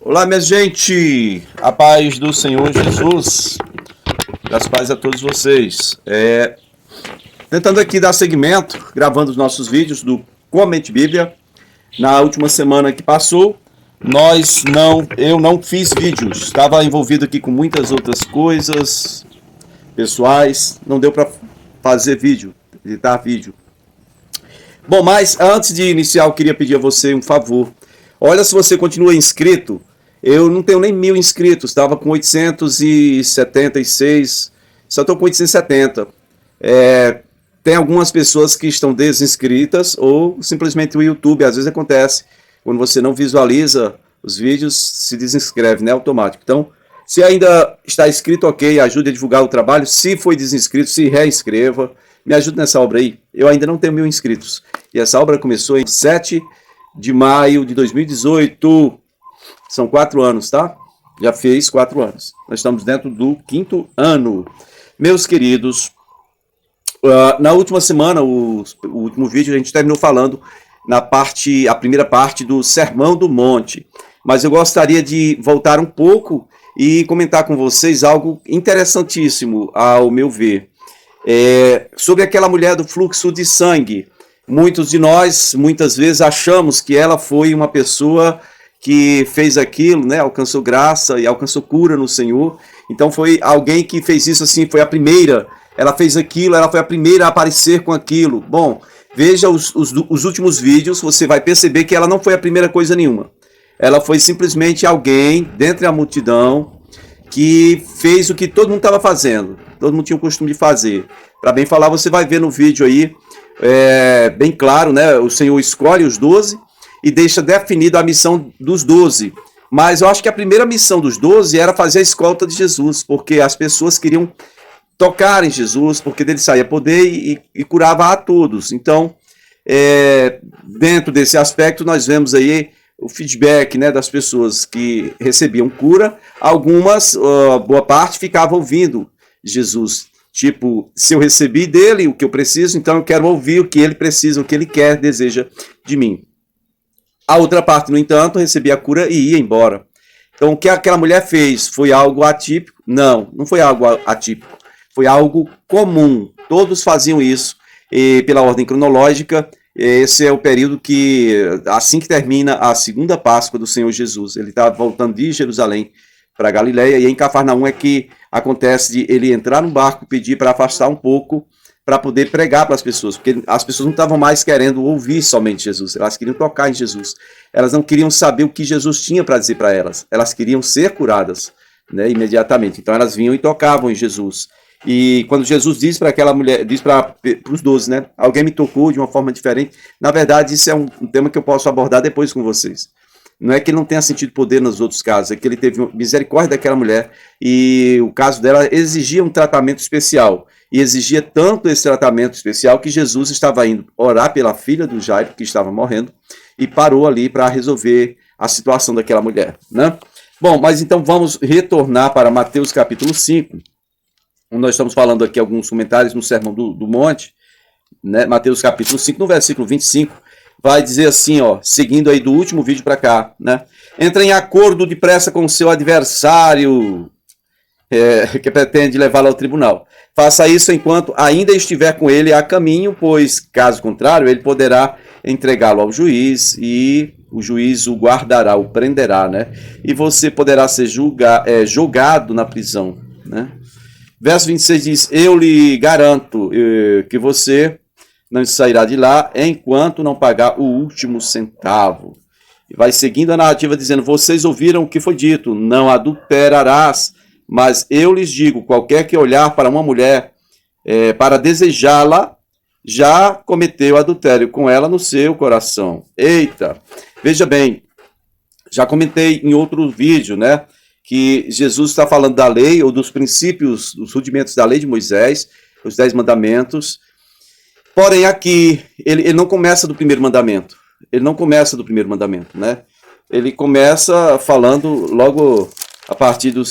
Olá, minha gente, a paz do Senhor Jesus, das paz a todos vocês. Tentando aqui dar seguimento, gravando os nossos vídeos do Comente Bíblia. Na última semana que passou, eu não fiz vídeos, estava envolvido aqui com muitas outras coisas pessoais, não deu para fazer vídeo, editar vídeo. Bom, mas antes de iniciar, eu queria pedir a você um favor. Olha, se você continua inscrito, eu não tenho nem 1000 inscritos, estava com 876, só estou com 870. Tem algumas pessoas que estão desinscritas ou simplesmente o YouTube, às vezes acontece, quando você não visualiza os vídeos, se desinscreve, né, automático. Então, se ainda está inscrito, ok, ajude a divulgar o trabalho. Se foi desinscrito, se reinscreva, me ajude nessa obra aí. Eu ainda não tenho 1000 inscritos. E essa obra começou em 7 de maio de 2018. São 4 anos, tá? Já fez 4 anos. Nós estamos dentro do 5º ano. Meus queridos, na última semana, o último vídeo, a gente terminou falando a primeira parte do Sermão do Monte. Mas eu gostaria de voltar um pouco e comentar com vocês algo interessantíssimo, ao meu ver. Sobre aquela mulher do fluxo de sangue. Muitos de nós, muitas vezes, achamos que ela foi uma pessoa que fez aquilo, né, alcançou graça e alcançou cura no Senhor. Então foi alguém que fez isso assim, foi a primeira, ela fez aquilo, ela foi a primeira a aparecer com aquilo. Bom, veja os últimos vídeos, você vai perceber que ela não foi a primeira coisa nenhuma. Ela foi simplesmente alguém, dentre a multidão, que fez o que todo mundo estava fazendo. Todo mundo tinha o costume de fazer. Para bem falar, você vai ver no vídeo aí, bem claro, né, o Senhor escolhe os 12, e deixa definida a missão dos 12. Mas eu acho que a primeira missão dos 12 era fazer a escolta de Jesus, porque as pessoas queriam tocar em Jesus, porque dele saía poder e curava a todos. Então, dentro desse aspecto, nós vemos aí o feedback, né, das pessoas que recebiam cura. Algumas, boa parte, ficavam ouvindo Jesus. Tipo, se eu recebi dele o que eu preciso, então eu quero ouvir o que ele precisa, o que ele quer, deseja de mim. A outra parte, no entanto, recebia a cura e ia embora. Então, o que aquela mulher fez foi algo atípico? Não, não foi algo atípico. Foi algo comum. Todos faziam isso. E, pela ordem cronológica, esse é o período que, assim que termina a segunda Páscoa do Senhor Jesus, ele está voltando de Jerusalém para Galileia, e em Cafarnaum é que acontece de ele entrar no barco e pedir para afastar um pouco, para poder pregar para as pessoas, porque as pessoas não estavam mais querendo ouvir somente Jesus, elas queriam tocar em Jesus, elas não queriam saber o que Jesus tinha para dizer para elas, elas queriam ser curadas, né, imediatamente. Então elas vinham e tocavam em Jesus. E quando Jesus diz para aquela mulher, diz para os 12, né, alguém me tocou de uma forma diferente, na verdade isso é um tema que eu posso abordar depois com vocês. Não é que ele não tenha sentido poder nos outros casos, é que ele teve misericórdia daquela mulher e o caso dela exigia um tratamento especial. E exigia tanto esse tratamento especial que Jesus estava indo orar pela filha do Jairo, que estava morrendo, e parou ali para resolver a situação daquela mulher, né? Bom, mas então vamos retornar para Mateus capítulo 5, onde nós estamos falando aqui alguns comentários no Sermão do Monte, né? Mateus capítulo 5, no versículo 25, vai dizer assim, ó, seguindo aí do último vídeo para cá, né? Entra em acordo depressa com o seu adversário, que pretende levá-lo ao tribunal. Faça isso enquanto ainda estiver com ele a caminho, pois, caso contrário, ele poderá entregá-lo ao juiz e o juiz o guardará, o prenderá, né? E você poderá ser julgado na prisão, né? Verso 26 diz, eu lhe garanto que você não sairá de lá enquanto não pagar o último centavo. E vai seguindo a narrativa dizendo, vocês ouviram o que foi dito, não adulterarás. Mas eu lhes digo, qualquer que olhar para uma mulher para desejá-la, já cometeu adultério com ela no seu coração. Eita! Veja bem, já comentei em outro vídeo, né, que Jesus está falando da lei, ou dos princípios, dos rudimentos da lei de Moisés, os 10 mandamentos. Porém, aqui, ele não começa do primeiro mandamento. Ele não começa do primeiro mandamento, né? Ele começa falando logo a partir do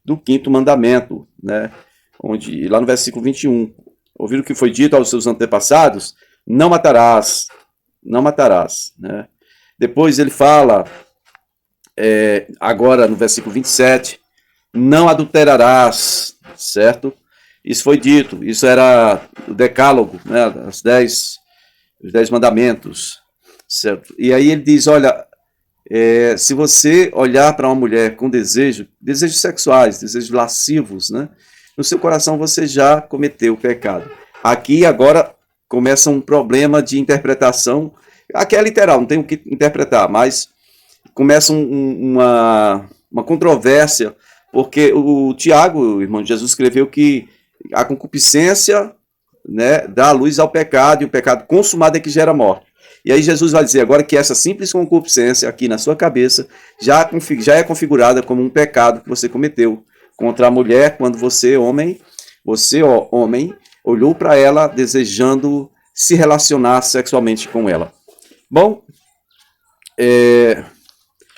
5º mandamento, né? Onde, lá no versículo 21, ouviram o que foi dito aos seus antepassados? Não matarás, não matarás, né? Depois ele fala Agora no versículo 27, não adulterarás, certo? Isso foi dito, isso era o decálogo, né? Os 10 mandamentos, certo? E aí ele diz, olha, se você olhar para uma mulher com desejos sexuais, desejos lascivos, né? No seu coração você já cometeu o pecado. Aqui agora começa um problema de interpretação, aqui é literal, não tem o que interpretar, mas começa uma controvérsia, porque o Tiago, o irmão de Jesus, escreveu que a concupiscência, né, dá luz ao pecado, e o pecado consumado é que gera morte. E aí Jesus vai dizer agora que essa simples concupiscência aqui na sua cabeça já é configurada como um pecado que você cometeu contra a mulher quando você, homem, olhou para ela desejando se relacionar sexualmente com ela. Bom,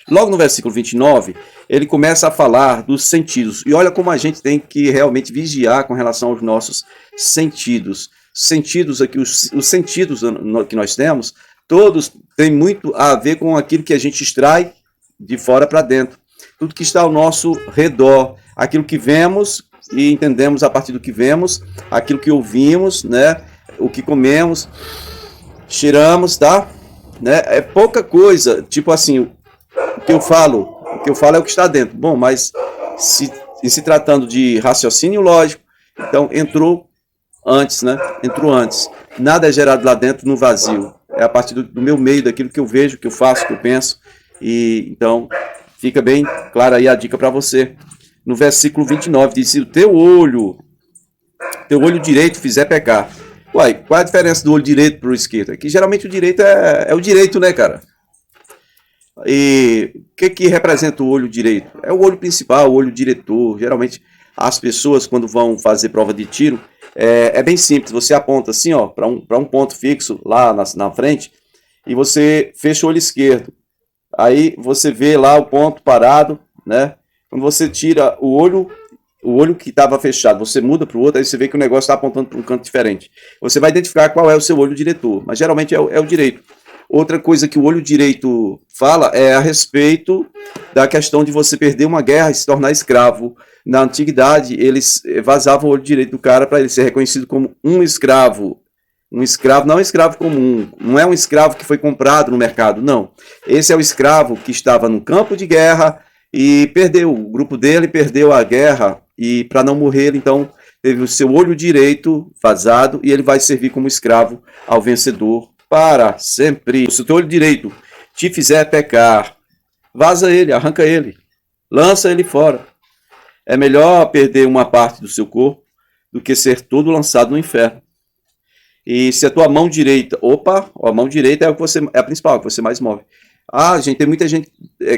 logo no versículo 29, ele começa a falar dos sentidos. E olha como a gente tem que realmente vigiar com relação aos nossos sentidos. Sentidos aqui, os sentidos que nós temos, todos têm muito a ver com aquilo que a gente extrai de fora para dentro. Tudo que está ao nosso redor, aquilo que vemos e entendemos a partir do que vemos, aquilo que ouvimos, né? O que comemos, cheiramos, tá? Né? É pouca coisa, tipo assim, o que eu falo é o que está dentro. Bom, mas se tratando de raciocínio lógico, então entrou antes, né? Entrou antes. Nada é gerado lá dentro no vazio. É a partir do meu meio, daquilo que eu vejo, que eu faço, que eu penso. E então fica bem clara aí a dica para você. No versículo 29 diz: se o teu olho direito fizer pecar. Uai, qual é a diferença do olho direito para o esquerdo? É que geralmente o direito é o direito, né, cara? E o que representa o olho direito? É o olho principal, o olho diretor. Geralmente as pessoas, quando vão fazer prova de tiro, é bem simples. Você aponta assim, ó, para um ponto fixo lá na frente e você fecha o olho esquerdo. Aí você vê lá o ponto parado, né? Quando você tira o olho que estava fechado, você muda para o outro, aí você vê que o negócio está apontando para um canto diferente. Você vai identificar qual é o seu olho diretor, mas geralmente é o direito. Outra coisa que o olho direito fala é a respeito da questão de você perder uma guerra e se tornar escravo. Na antiguidade, eles vazavam o olho direito do cara para ele ser reconhecido como um escravo. Um escravo não é um escravo comum, não é um escravo que foi comprado no mercado, não. Esse é o escravo que estava no campo de guerra e perdeu, o grupo dele perdeu a guerra e para não morrer, então teve o seu olho direito vazado e ele vai servir como escravo ao vencedor para sempre. Se o teu olho direito te fizer pecar, vaza ele, arranca ele, lança ele fora. É melhor perder uma parte do seu corpo do que ser todo lançado no inferno. E se a tua mão direita, a mão direita é a principal, que você mais move. Ah, gente, tem muita gente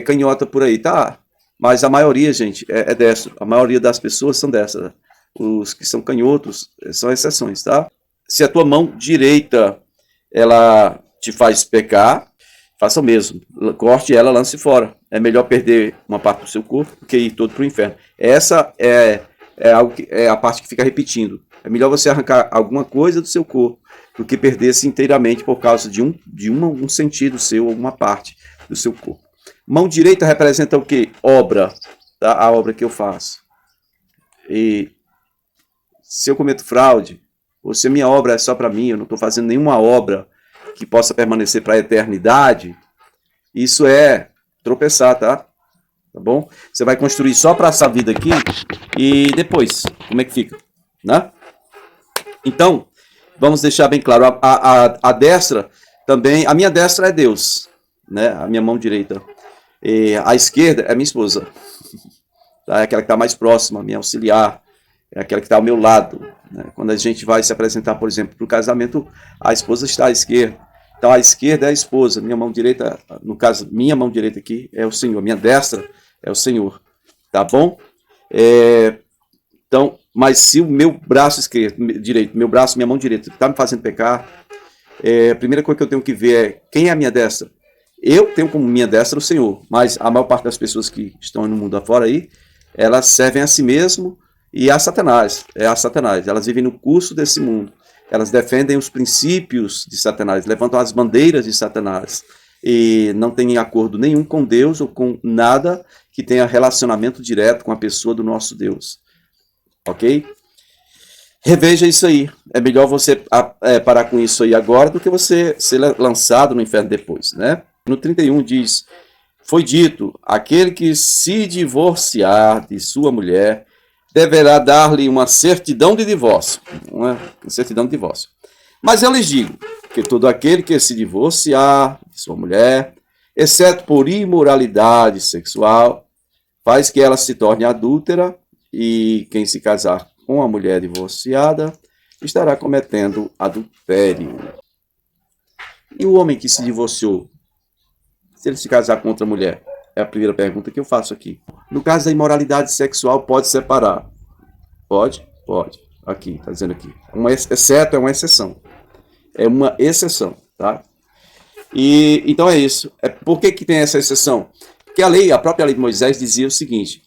canhota por aí, tá? Mas a maioria, gente, é destro. A maioria das pessoas são dessas. Os que são canhotos são exceções, tá? Se a tua mão direita, ela te faz pecar, faça o mesmo. Corte ela, lance fora. É melhor perder uma parte do seu corpo do que ir todo para o inferno. Essa é a parte que fica repetindo. É melhor você arrancar alguma coisa do seu corpo do que perder-se inteiramente por causa de um sentido seu, alguma parte do seu corpo. Mão direita representa o quê? Obra, tá? A obra que eu faço. E se eu cometo fraude, ou se a minha obra é só para mim, eu não estou fazendo nenhuma obra que possa permanecer para a eternidade, isso é tropeçar, tá? Tá bom? Você vai construir só para essa vida aqui e depois, como é que fica? Né? Então, vamos deixar bem claro, a destra também, a minha destra é Deus, né? A minha mão direita. E a esquerda é minha esposa, tá? É aquela que está mais próxima, minha auxiliar, é aquela que está ao meu lado. Né? Quando a gente vai se apresentar, por exemplo, para o casamento, a esposa está à esquerda. Então a esquerda é a esposa, minha mão direita, no caso, minha mão direita aqui é o Senhor, minha destra é o Senhor, tá bom? Então, mas se o meu braço direito, minha mão direita, está me fazendo pecar, a primeira coisa que eu tenho que ver é quem é a minha destra. Eu tenho como minha destra o Senhor, mas a maior parte das pessoas que estão no mundo afora aí, elas servem a si mesmo e a Satanás. É a Satanás. Elas vivem no curso desse mundo. Elas defendem os princípios de Satanás, levantam as bandeiras de Satanás. e não tem acordo nenhum com Deus ou com nada que tenha relacionamento direto com a pessoa do nosso Deus. Ok? Reveja isso aí. É melhor você parar com isso aí agora do que você ser lançado no inferno depois, né? No 31 diz: foi dito, aquele que se divorciar de sua mulher deverá dar-lhe uma certidão de divórcio. Uma certidão de divórcio. Mas eu lhes digo que todo aquele que se divorciar de sua mulher, exceto por imoralidade sexual, faz que ela se torne adúltera, e quem se casar com a mulher divorciada estará cometendo adultério. E o homem que se divorciou, se ele se casar com outra mulher? É a primeira pergunta que eu faço aqui. No caso da imoralidade sexual, pode separar? Pode? Pode. Aqui, está dizendo aqui. Exceto é uma exceção. É uma exceção, tá? E então é isso. Por que tem essa exceção? Porque a própria lei de Moisés dizia o seguinte: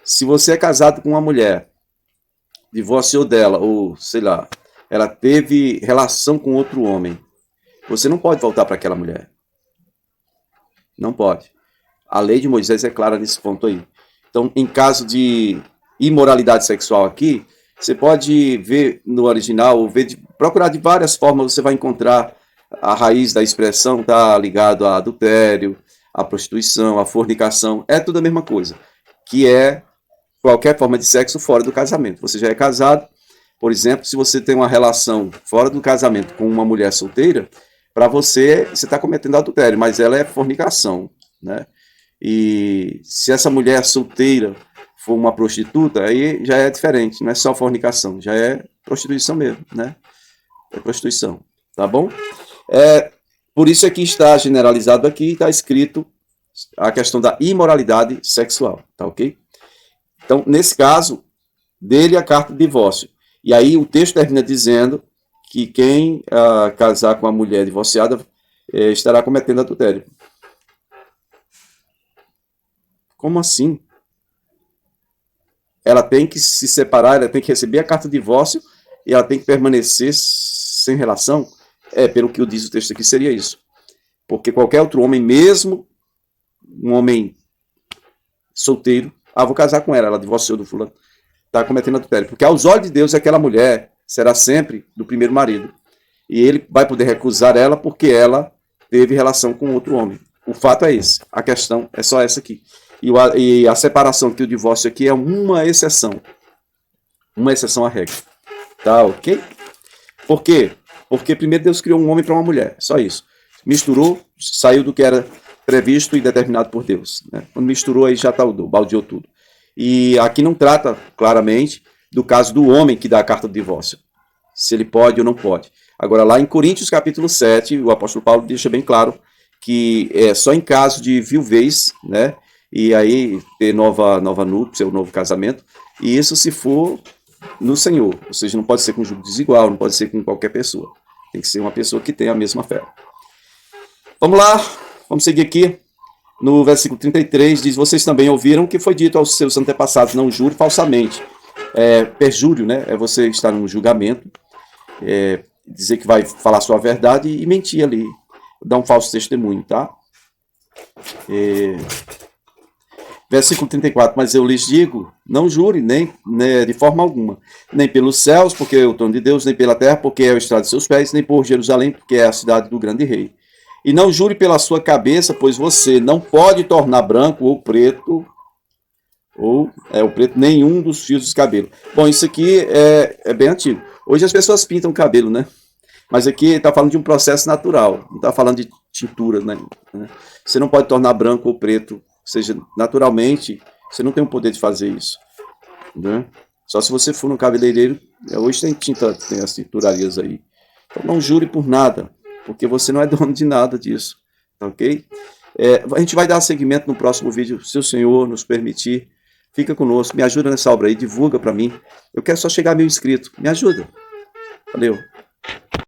se você é casado com uma mulher, divorciou dela, ou sei lá, ela teve relação com outro homem, você não pode voltar para aquela mulher. Não pode. A lei de Moisés é clara nesse ponto aí. Então, em caso de imoralidade sexual aqui, você pode ver no original, ou procurar de várias formas, você vai encontrar a raiz da expressão, tá ligado a adultério, a prostituição, a fornicação, é tudo a mesma coisa, que é qualquer forma de sexo fora do casamento. Você já é casado, por exemplo, se você tem uma relação fora do casamento com uma mulher solteira, para você está cometendo adultério, mas ela é fornicação, né? E se essa mulher solteira for uma prostituta, aí já é diferente, não é só fornicação, já é prostituição mesmo, né? É prostituição, tá bom? Por isso é que está generalizado aqui, está escrito a questão da imoralidade sexual, tá ok? Então, nesse caso, dele a carta de divórcio. E aí o texto termina dizendo que quem casar com a mulher divorciada estará cometendo adultério. Como assim? Ela tem que se separar, ela tem que receber a carta de divórcio e ela tem que permanecer sem relação? Pelo que diz o texto aqui, seria isso. Porque qualquer outro homem, mesmo um homem solteiro, vou casar com ela, ela divorciou do fulano, está cometendo adultério. Porque aos olhos de Deus, aquela mulher será sempre do primeiro marido. E ele vai poder recusar ela porque ela teve relação com outro homem. O fato é esse. A questão é só essa aqui. E a separação que o divórcio aqui é uma exceção. Uma exceção à regra. Tá ok? Por quê? Porque primeiro Deus criou um homem para uma mulher. Só isso. Misturou, saiu do que era previsto e determinado por Deus. Né? Quando misturou, aí já baldeou tudo. E aqui não trata claramente do caso do homem que dá a carta de divórcio. Se ele pode ou não pode. Agora, lá em Coríntios, capítulo 7, o apóstolo Paulo deixa bem claro que é só em caso de viuvez, né? E aí ter nova núpcia, ou novo casamento, e isso se for no Senhor. Ou seja, não pode ser com jugo desigual, não pode ser com qualquer pessoa. Tem que ser uma pessoa que tenha a mesma fé. Vamos lá, vamos seguir aqui. No versículo 33 diz: vocês também ouviram que foi dito aos seus antepassados, não jure falsamente. Perjúrio, né? É você estar num julgamento, dizer que vai falar sua verdade e mentir ali, dar um falso testemunho, tá? Versículo 34, mas eu lhes digo, não jure nem de forma alguma, nem pelos céus, porque é o trono de Deus, nem pela terra, porque é o estrado de seus pés, nem por Jerusalém, porque é a cidade do grande rei. E não jure pela sua cabeça, pois você não pode tornar branco ou preto, o preto nenhum dos fios dos cabelos. Bom, isso aqui é bem antigo. Hoje as pessoas pintam o cabelo, né? Mas aqui está falando de um processo natural, não está falando de tintura, né? Você não pode tornar branco ou preto, ou seja, naturalmente, você não tem o poder de fazer isso. Né? Só se você for no cabeleireiro, hoje tem tinta, tem as tinturarias aí. Então não jure por nada, porque você não é dono de nada disso, ok? A gente vai dar seguimento no próximo vídeo, se o Senhor nos permitir. Fica conosco, me ajuda nessa obra aí, divulga para mim. Eu quero só chegar a 1000 inscritos, me ajuda. Valeu.